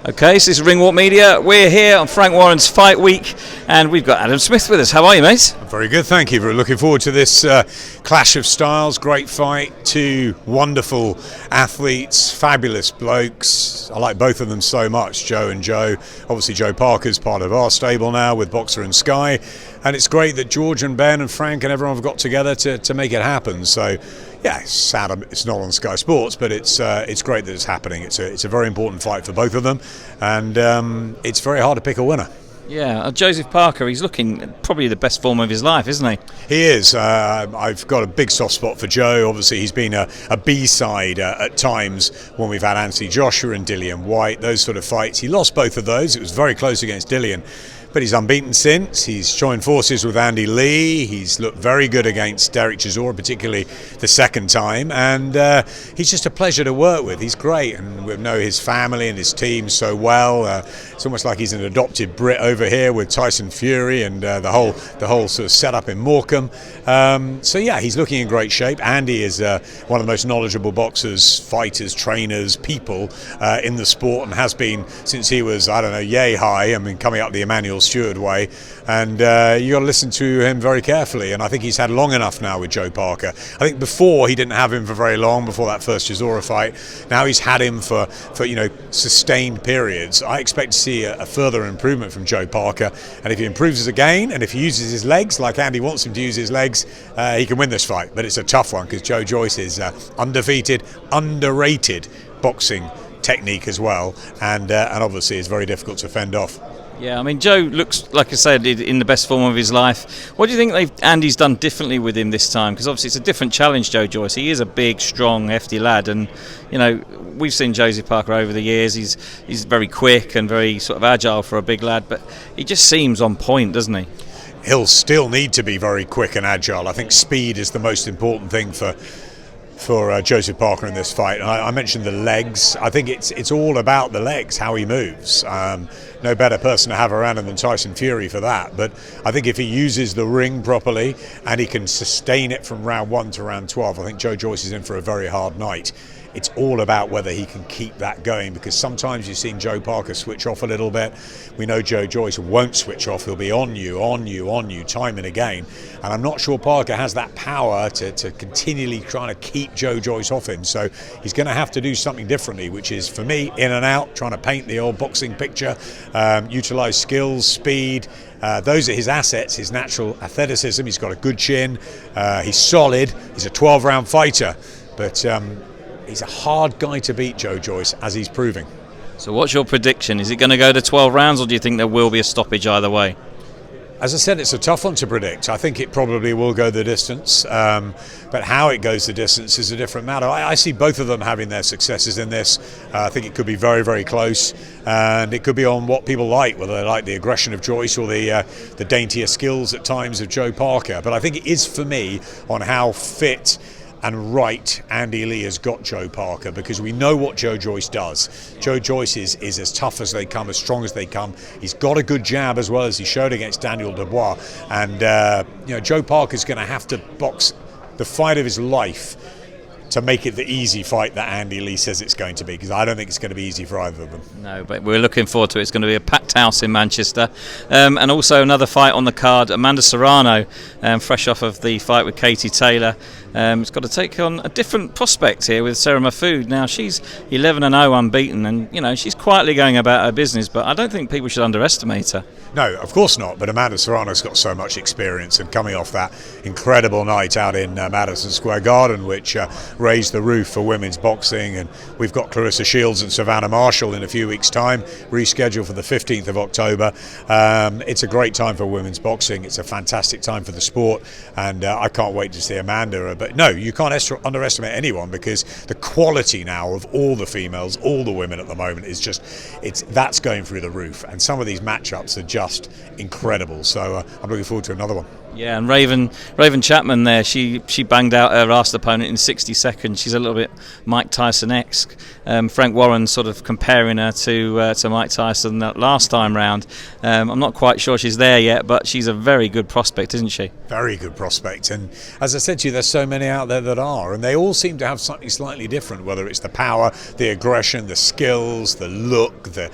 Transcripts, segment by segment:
Okay, so this is Ringwalk Media. We're here on Frank Warren's Fight Week, and we've got Adam Smith with us. How are you, mate? Very good, thank you. We're looking forward to this clash of styles. Great fight, two wonderful athletes, fabulous blokes. I like both of them so much, Joe and Joe. Obviously, Joe Parker's part of our stable now with Boxer and Sky, and it's great that George and Ben and Frank and everyone have got together to make it happen. So, yeah, it's sad it's not on Sky Sports, but it's great that it's happening. It's a very important fight for both of them, and it's very hard to pick a winner. Yeah, Joseph Parker, he's looking probably the best form of his life, isn't he? He is. I've got a big soft spot for Joe. Obviously, he's been a B-side at times when we've had Anthony Joshua and Dillian White, those sort of fights. He lost both of those. It was very close against Dillian. But he's unbeaten since. He's joined forces with Andy Lee. He's looked very good against Derek Chisora, particularly the second time. And he's just a pleasure to work with. He's great, and we know his family and his team so well. It's almost like he's an adopted Brit over here with Tyson Fury and the whole sort of setup in Morecambe. So yeah, he's looking in great shape. Andy is one of the most knowledgeable boxers, fighters, trainers, people in the sport, and has been since he was, I don't know, yay high. I mean, coming up the Emmanuel Stewart way, and you got to listen to him very carefully. And I think he's had long enough now with Joe Parker. I think before he didn't have him for very long, before that first Chisora fight. Now he's had him for sustained periods. I expect to see a further improvement from Joe Parker, and if he improves again, and if he uses his legs like Andy wants him to use his legs, he can win this fight. But it's a tough one because Joe Joyce is undefeated, underrated boxing technique as well, and obviously it's very difficult to fend off. Yeah, I mean, Joe looks, like I said, in the best form of his life. What do you think Andy's done differently with him this time? Because obviously it's a different challenge, Joe Joyce. He is a big, strong, hefty lad, and we've seen Joseph Parker over the years. He's very quick and very sort of agile for a big lad, but he just seems on point, doesn't he? He'll still need to be very quick and agile. I think speed is the most important thing for Joseph Parker in this fight. I mentioned the legs. I think it's all about the legs, how he moves. No better person to have around him than Tyson Fury for that. But I think if he uses the ring properly and he can sustain it from round 1 to round 12, I think Joe Joyce is in for a very hard night. It's all about whether he can keep that going, because sometimes you've seen Joe Parker switch off a little bit. We know Joe Joyce won't switch off. He'll be on you, time and again. And I'm not sure Parker has that power to continually trying to keep Joe Joyce off him. So he's going to have to do something differently, which is, for me, in and out, trying to paint the old boxing picture, utilise skills, speed. Those are his assets, his natural athleticism. He's got a good chin. He's solid. He's a 12-round fighter. But he's a hard guy to beat, Joe Joyce, as he's proving. So what's your prediction? Is it going to go to 12 rounds, or do you think there will be a stoppage either way? As I said, it's a tough one to predict. I think it probably will go the distance, but how it goes the distance is a different matter. I see both of them having their successes in this. I think it could be very, very close, and it could be on what people like, whether they like the aggression of Joyce or the daintier skills at times of Joe Parker. But I think it is, for me, on how fit and right Andy Lee has got Joe Parker, because we know what Joe Joyce does. Joe Joyce is as tough as they come, as strong as they come. He's got a good jab as well, as he showed against Daniel Dubois, and Joe Parker's going to have to box the fight of his life to make it the easy fight that Andy Lee says it's going to be, because I don't think it's going to be easy for either of them. No, but we're looking forward to it. It's going to be a packed house in Manchester. And also another fight on the card, Amanda Serrano, fresh off of the fight with Katie Taylor. It's got to take on a different prospect here with Sarah Mahfoud. Now, she's 11-0 unbeaten, and she's quietly going about her business, but I don't think people should underestimate her. No, of course not, but Amanda Serrano's got so much experience, and coming off that incredible night out in Madison Square Garden, which raised the roof for women's boxing, and we've got Clarissa Shields and Savannah Marshall in a few weeks' time, rescheduled for the 15th of October. It's a great time for women's boxing. It's a fantastic time for the sport, and I can't wait to see Amanda. But no, you can't underestimate anyone, because the quality now of all the females, all the women at the moment is that's going through the roof, and some of these matchups are just incredible. So I'm looking forward to another one. Yeah, and Raven Chapman there, she banged out her last opponent in 60 seconds. She's a little bit Mike Tyson-esque. Frank Warren sort of comparing her to Mike Tyson that last time round. I'm not quite sure she's there yet, but she's a very good prospect, isn't she? Very good prospect, and as I said to you, there's so many out there that are, and they all seem to have something slightly different. Whether it's the power, the aggression, the skills, the look, the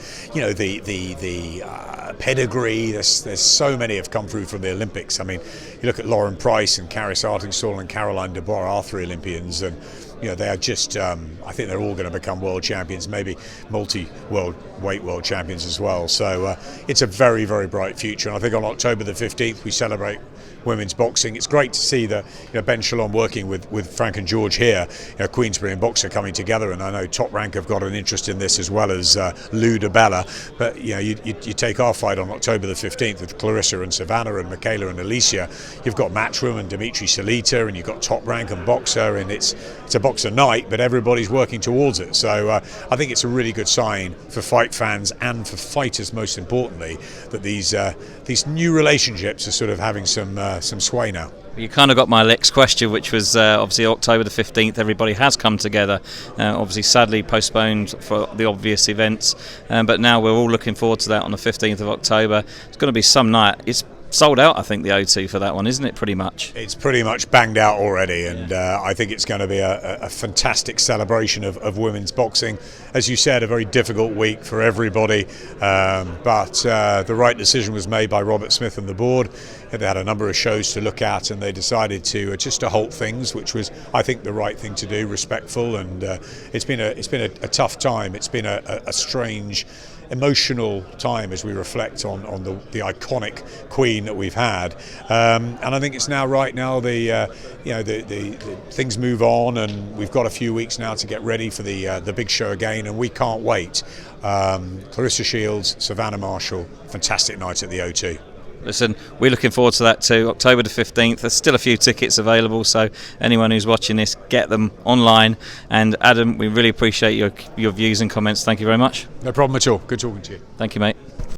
pedigree. There's so many have come through from the Olympics. I mean, you look at Lauren Price and Caris Artingstall and Caroline Dubois, are 3 Olympians, and they are just. I think they're all going to become world champions, maybe multi-world champions as well. So it's a very, very bright future, and I think on October the 15th we celebrate women's boxing. It's great to see that Ben Shalom working with Frank and George here, Queensberry and Boxer coming together, and I know Top Rank have got an interest in this as well as Lou DeBella. But you take our fight on October the 15th with Clarissa and Savannah and Michaela and Alicia. You've got Matchroom and Dimitri Salita, and you've got Top Rank and Boxer, and it's a Boxer night, but everybody's working towards it. So I think it's a really good sign for fight fans and for fighters, most importantly, that these new relationships are sort of having some sway now. You kind of got my next question, which was obviously October the 15th. Everybody has come together, obviously sadly postponed for the obvious events, but now we're all looking forward to that on the 15th of October. It's going to be some night. It's sold out, I think, the O2 for that one, isn't it, pretty much? It's pretty much banged out already, and I think it's going to be a fantastic celebration of women's boxing. As you said, a very difficult week for everybody, but the right decision was made by Robert Smith and the board. They had a number of shows to look at, and they decided to halt things, which was, I think, the right thing to do, respectful, and it's been a tough time. It's been a strange, emotional time as we reflect on the iconic Queen that we've had, and I think it's now right now the things move on, and we've got a few weeks now to get ready for the big show again, and we can't wait. Clarissa Shields, Savannah Marshall, fantastic night at the O2. Listen, we're looking forward to that too. October the 15th. There's still a few tickets available, so anyone who's watching this, get them online. And Adam, we really appreciate your views and comments. Thank you very much. No problem at all. Good talking to you. Thank you, mate.